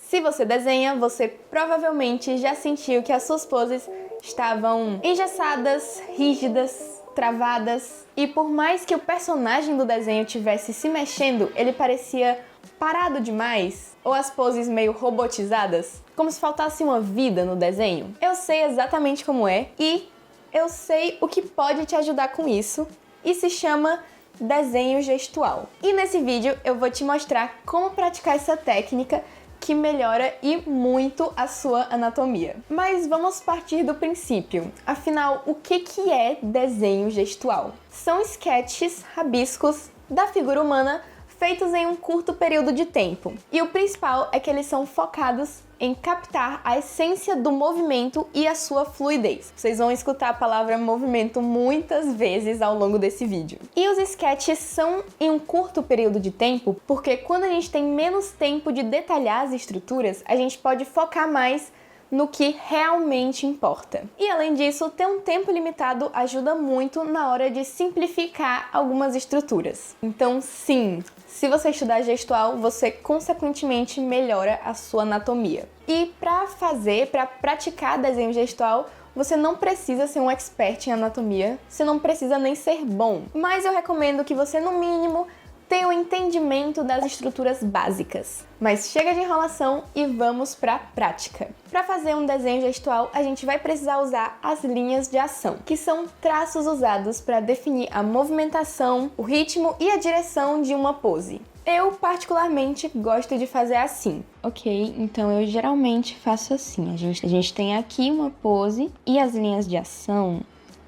Se você desenha, você provavelmente já sentiu que as suas poses estavam engessadas, rígidas, travadas, e por mais que o personagem do desenho tivesse se mexendo, ele parecia parado demais, ou as poses meio robotizadas, como se faltasse uma vida no desenho. Eu sei exatamente como é e eu sei o que pode te ajudar com isso, e se chama desenho gestual. E nesse vídeo eu vou te mostrar como praticar essa técnica que melhora e muito a sua anatomia. Mas vamos partir do princípio. Afinal, o que é desenho gestual? São sketches, rabiscos da figura humana feitos em um curto período de tempo. E o principal é que eles são focados em captar a essência do movimento e a sua fluidez. Vocês vão escutar a palavra movimento muitas vezes ao longo desse vídeo. E os sketches são em um curto período de tempo, porque quando a gente tem menos tempo de detalhar as estruturas, a gente pode focar mais no que realmente importa. E além disso, ter um tempo limitado ajuda muito na hora de simplificar algumas estruturas. Então, sim, se você estudar gestual, você consequentemente melhora a sua anatomia. E para praticar desenho gestual, você não precisa ser um expert em anatomia, você não precisa nem ser bom. Mas eu recomendo que você, no mínimo, tenha um entendimento das estruturas básicas. Mas chega de enrolação e vamos para a prática. Para fazer um desenho gestual, a gente vai precisar usar as linhas de ação, que são traços usados para definir a movimentação, o ritmo e a direção de uma pose. Eu, particularmente, gosto de fazer assim. Ok, então eu geralmente faço assim. A gente tem aqui uma pose e as linhas de ação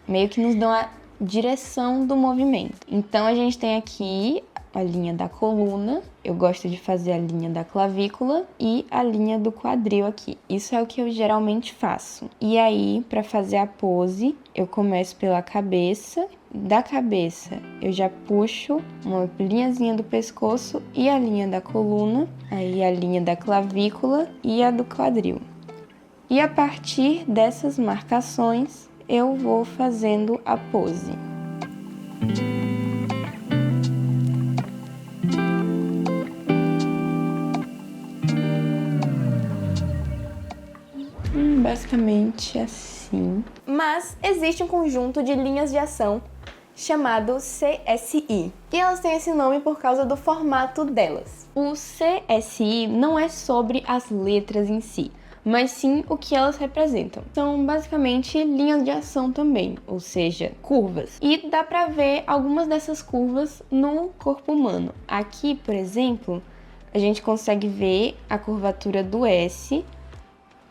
meio que nos dão a direção do movimento. Então a gente tem aqui a linha da coluna, eu gosto de fazer a linha da clavícula e a linha do quadril aqui. Isso é o que eu geralmente faço. E aí, para fazer a pose, eu começo pela cabeça. Da cabeça, eu já puxo uma linhazinha do pescoço e a linha da coluna, aí a linha da clavícula e a do quadril. E a partir dessas marcações, eu vou fazendo a pose. Basicamente assim. Mas existe um conjunto de linhas de ação chamado CSI. E elas têm esse nome por causa do formato delas. O CSI não é sobre as letras em si, mas sim o que elas representam. São basicamente linhas de ação também, ou seja, curvas. E dá pra ver algumas dessas curvas no corpo humano. Aqui, por exemplo, a gente consegue ver a curvatura do S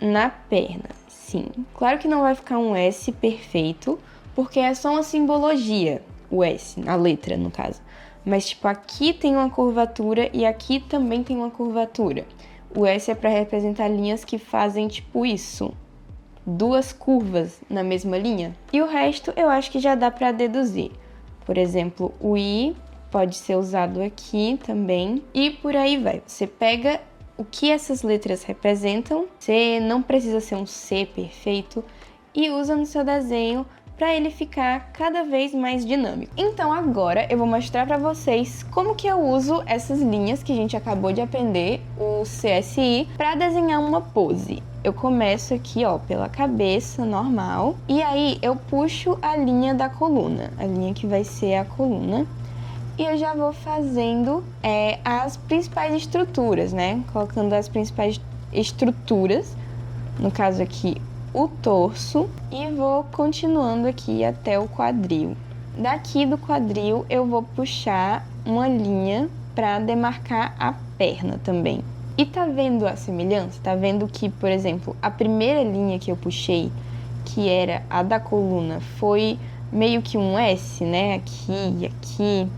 na perna, sim. Claro que não vai ficar um S perfeito, porque é só uma simbologia, o S, a letra no caso. Mas tipo, aqui tem uma curvatura e aqui também tem uma curvatura. O S é para representar linhas que fazem tipo isso, duas curvas na mesma linha. E o resto eu acho que já dá para deduzir. Por exemplo, o I pode ser usado aqui também e por aí vai. Você pega o que essas letras representam, você não precisa ser um C perfeito, e usa no seu desenho para ele ficar cada vez mais dinâmico. Então agora eu vou mostrar para vocês como que eu uso essas linhas que a gente acabou de aprender, o CSI, para desenhar uma pose. Eu começo aqui, ó, pela cabeça normal, e aí eu puxo a linha da coluna, a linha que vai ser a coluna. E eu já vou fazendo as principais estruturas, né? Colocando as principais estruturas, no caso aqui o torso, e vou continuando aqui até o quadril. Daqui do quadril eu vou puxar uma linha para demarcar a perna também. E tá vendo a semelhança? Tá vendo que, por exemplo, a primeira linha que eu puxei, que era a da coluna, foi meio que um S, né? Aqui e aqui.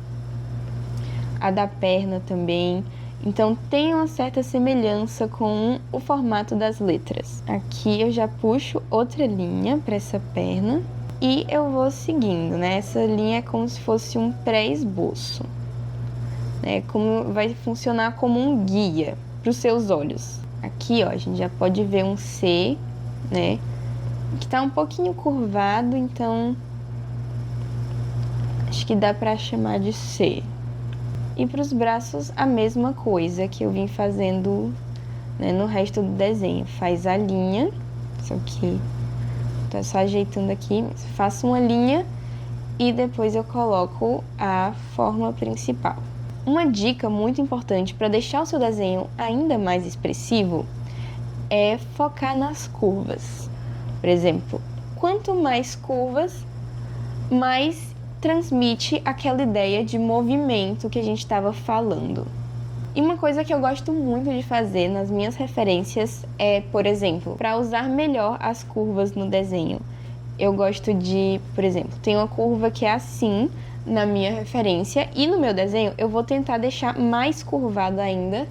A da perna também. Então tem uma certa semelhança com o formato das letras. Aqui eu já puxo outra linha para essa perna e eu vou seguindo, né? Essa linha é como se fosse um pré-esboço, né? Como vai funcionar como um guia para os seus olhos. Aqui, ó, a gente já pode ver um C, né? Que tá um pouquinho curvado, então acho que dá para chamar de C. E para os braços, a mesma coisa que eu vim fazendo né, no resto do desenho. Faz a linha, isso aqui, tô só ajeitando aqui, faço uma linha e depois eu coloco a forma principal. Uma dica muito importante para deixar o seu desenho ainda mais expressivo é focar nas curvas. Por exemplo, quanto mais curvas, mais transmite aquela ideia de movimento que a gente estava falando. E uma coisa que eu gosto muito de fazer nas minhas referências é, por exemplo, para usar melhor as curvas no desenho. Eu gosto de, por exemplo, tem uma curva que é assim na minha referência e no meu desenho eu vou tentar deixar mais curvado ainda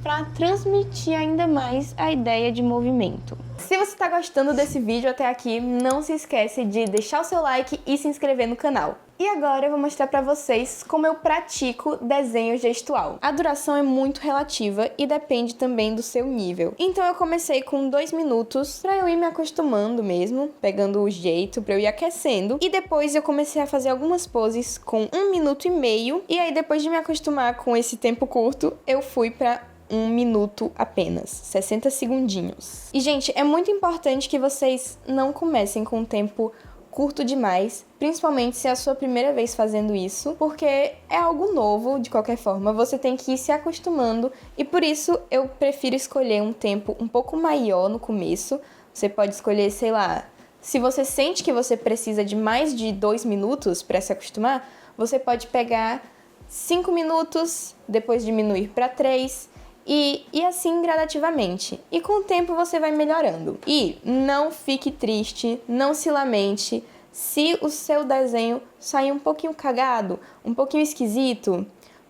para transmitir ainda mais a ideia de movimento. Se você está gostando desse vídeo até aqui, não se esquece de deixar o seu like e se inscrever no canal. E agora eu vou mostrar para vocês como eu pratico desenho gestual. A duração é muito relativa e depende também do seu nível. Então eu comecei com 2 minutos para eu ir me acostumando mesmo, pegando o jeito, para eu ir aquecendo. E depois eu comecei a fazer algumas poses com 1 minuto e meio. E aí depois de me acostumar com esse tempo curto, eu fui para 1 minuto apenas, 60 segundinhos. E, gente, é muito importante que vocês não comecem com um tempo curto demais, principalmente se é a sua primeira vez fazendo isso, porque é algo novo, de qualquer forma, você tem que ir se acostumando e por isso eu prefiro escolher um tempo um pouco maior no começo. Você pode escolher, sei lá, se você sente que você precisa de mais de 2 minutos para se acostumar, você pode pegar 5 minutos, depois diminuir para 3 e assim gradativamente. E com o tempo você vai melhorando. E não fique triste, não se lamente se o seu desenho sair um pouquinho cagado, um pouquinho esquisito.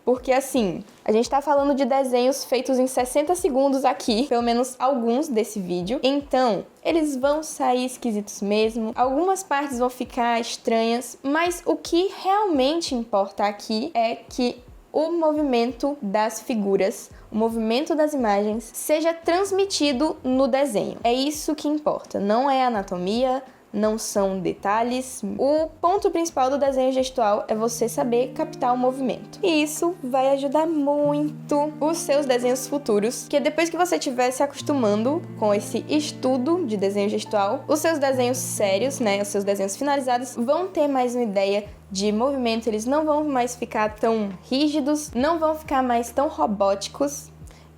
Porque assim, a gente tá falando de desenhos feitos em 60 segundos aqui, pelo menos alguns desse vídeo. Então, eles vão sair esquisitos mesmo, algumas partes vão ficar estranhas, mas o que realmente importa aqui é que o movimento das figuras, o movimento das imagens, seja transmitido no desenho. É isso que importa, não é anatomia, não são detalhes. O ponto principal do desenho gestual é você saber captar o movimento. E isso vai ajudar muito os seus desenhos futuros, porque depois que você estiver se acostumando com esse estudo de desenho gestual, os seus desenhos sérios, né, os seus desenhos finalizados, vão ter mais uma ideia de movimento, eles não vão mais ficar tão rígidos, não vão ficar mais tão robóticos,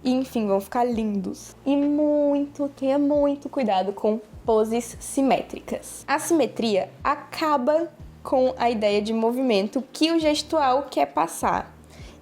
e enfim, vão ficar lindos. E tenha muito cuidado com poses simétricas. A simetria acaba com a ideia de movimento que o gestual quer passar.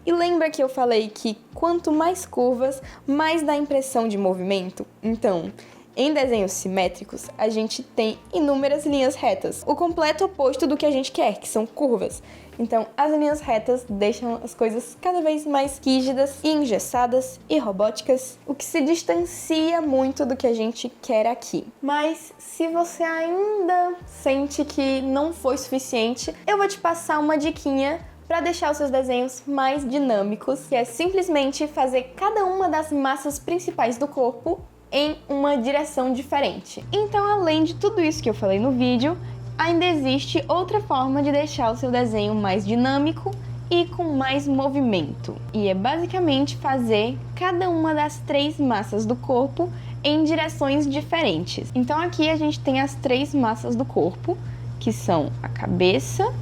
E lembra que eu falei que quanto mais curvas, mais dá a impressão de movimento? Então, em desenhos simétricos, a gente tem inúmeras linhas retas, o completo oposto do que a gente quer, que são curvas. Então, as linhas retas deixam as coisas cada vez mais rígidas e engessadas e robóticas, o que se distancia muito do que a gente quer aqui. Mas, se você ainda sente que não foi suficiente, eu vou te passar uma diquinha para deixar os seus desenhos mais dinâmicos, que é simplesmente fazer cada uma das massas principais do corpo em uma direção diferente. Então, além de tudo isso que eu falei no vídeo, ainda existe outra forma de deixar o seu desenho mais dinâmico e com mais movimento. E é basicamente fazer cada uma das 3 massas do corpo em direções diferentes. Então aqui a gente tem as 3 massas do corpo, que são a cabeça,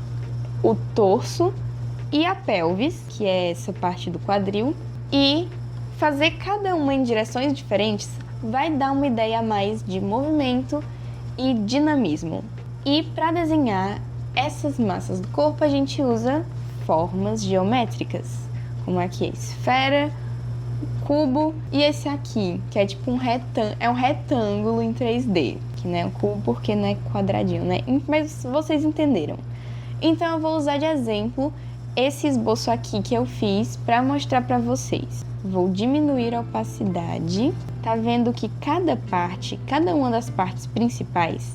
o torso e a pelvis, que é essa parte do quadril. E fazer cada uma em direções diferentes vai dar uma ideia a mais de movimento e dinamismo. E para desenhar essas massas do corpo, a gente usa formas geométricas, como aqui a esfera, o cubo e esse aqui, que é tipo um retângulo em 3D, que não é um cubo porque não é quadradinho, né? Mas vocês entenderam. Então eu vou usar de exemplo esse esboço aqui que eu fiz para mostrar para vocês. Vou diminuir a opacidade. Tá vendo que cada uma das partes principais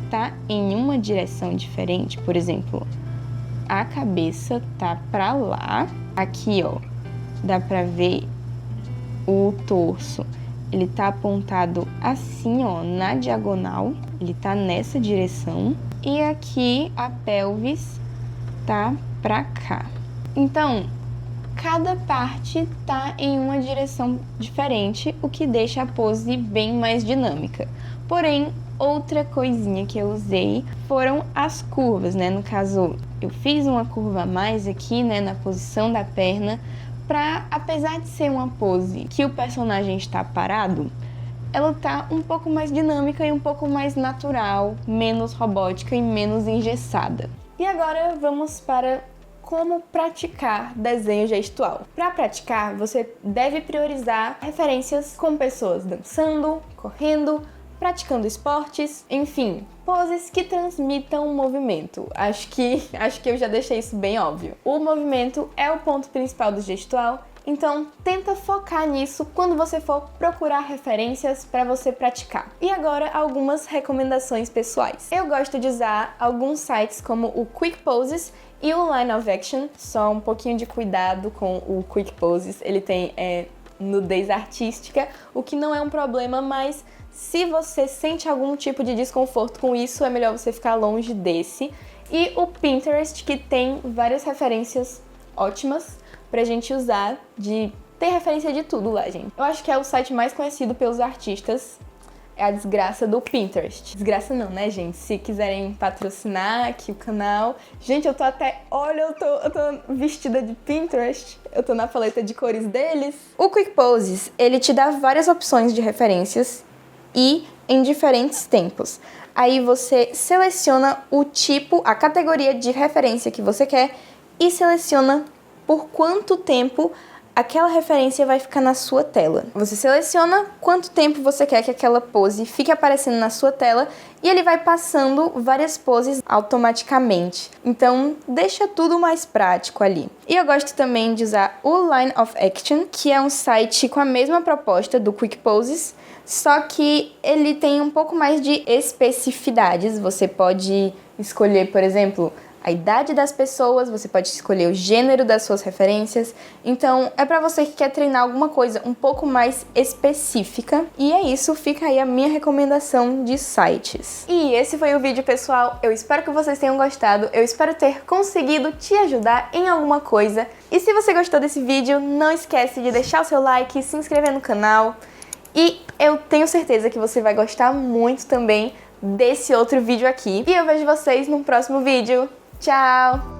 tá em uma direção diferente? Por exemplo, a cabeça tá para lá. Aqui, ó, dá para ver o torso. Ele tá apontado assim, ó, na diagonal. Ele tá nessa direção. E aqui a pelvis tá para cá. Então, cada parte tá em uma direção diferente, o que deixa a pose bem mais dinâmica. Porém, outra coisinha que eu usei foram as curvas, né? No caso, eu fiz uma curva a mais aqui, né, na posição da perna, pra, apesar de ser uma pose que o personagem está parado, ela tá um pouco mais dinâmica e um pouco mais natural, menos robótica e menos engessada. E agora vamos para como praticar desenho gestual. Para praticar, você deve priorizar referências com pessoas dançando, correndo, praticando esportes, enfim, poses que transmitam movimento. Acho que eu já deixei isso bem óbvio. O movimento é o ponto principal do gestual, então tenta focar nisso quando você for procurar referências para você praticar. E agora algumas recomendações pessoais. Eu gosto de usar alguns sites como o Quick Poses e o Line of Action. Só um pouquinho de cuidado com o Quick Poses, ele tem nudez artística, o que não é um problema, mas se você sente algum tipo de desconforto com isso, é melhor você ficar longe desse. E o Pinterest, que tem várias referências ótimas pra gente usar, tem referência de tudo lá, gente. Eu acho que é o site mais conhecido pelos artistas, é a desgraça do Pinterest. Desgraça não, né, gente? Se quiserem patrocinar aqui o canal. Gente, eu tô até... Olha, eu tô vestida de Pinterest. Eu tô na paleta de cores deles. O Quick Poses, ele te dá várias opções de referências e em diferentes tempos. Aí você seleciona o tipo, a categoria de referência que você quer e seleciona por quanto tempo aquela referência vai ficar na sua tela. Você seleciona quanto tempo você quer que aquela pose fique aparecendo na sua tela e ele vai passando várias poses automaticamente. Então, deixa tudo mais prático ali. E eu gosto também de usar o Line of Action, que é um site com a mesma proposta do Quick Poses, só que ele tem um pouco mais de especificidades. Você pode escolher, por exemplo, a idade das pessoas, você pode escolher o gênero das suas referências. Então, é pra você que quer treinar alguma coisa um pouco mais específica. E é isso, fica aí a minha recomendação de sites. E esse foi o vídeo, pessoal. Eu espero que vocês tenham gostado. Eu espero ter conseguido te ajudar em alguma coisa. E se você gostou desse vídeo, não esquece de deixar o seu like, se inscrever no canal. E eu tenho certeza que você vai gostar muito também desse outro vídeo aqui. E eu vejo vocês no próximo vídeo. Tchau!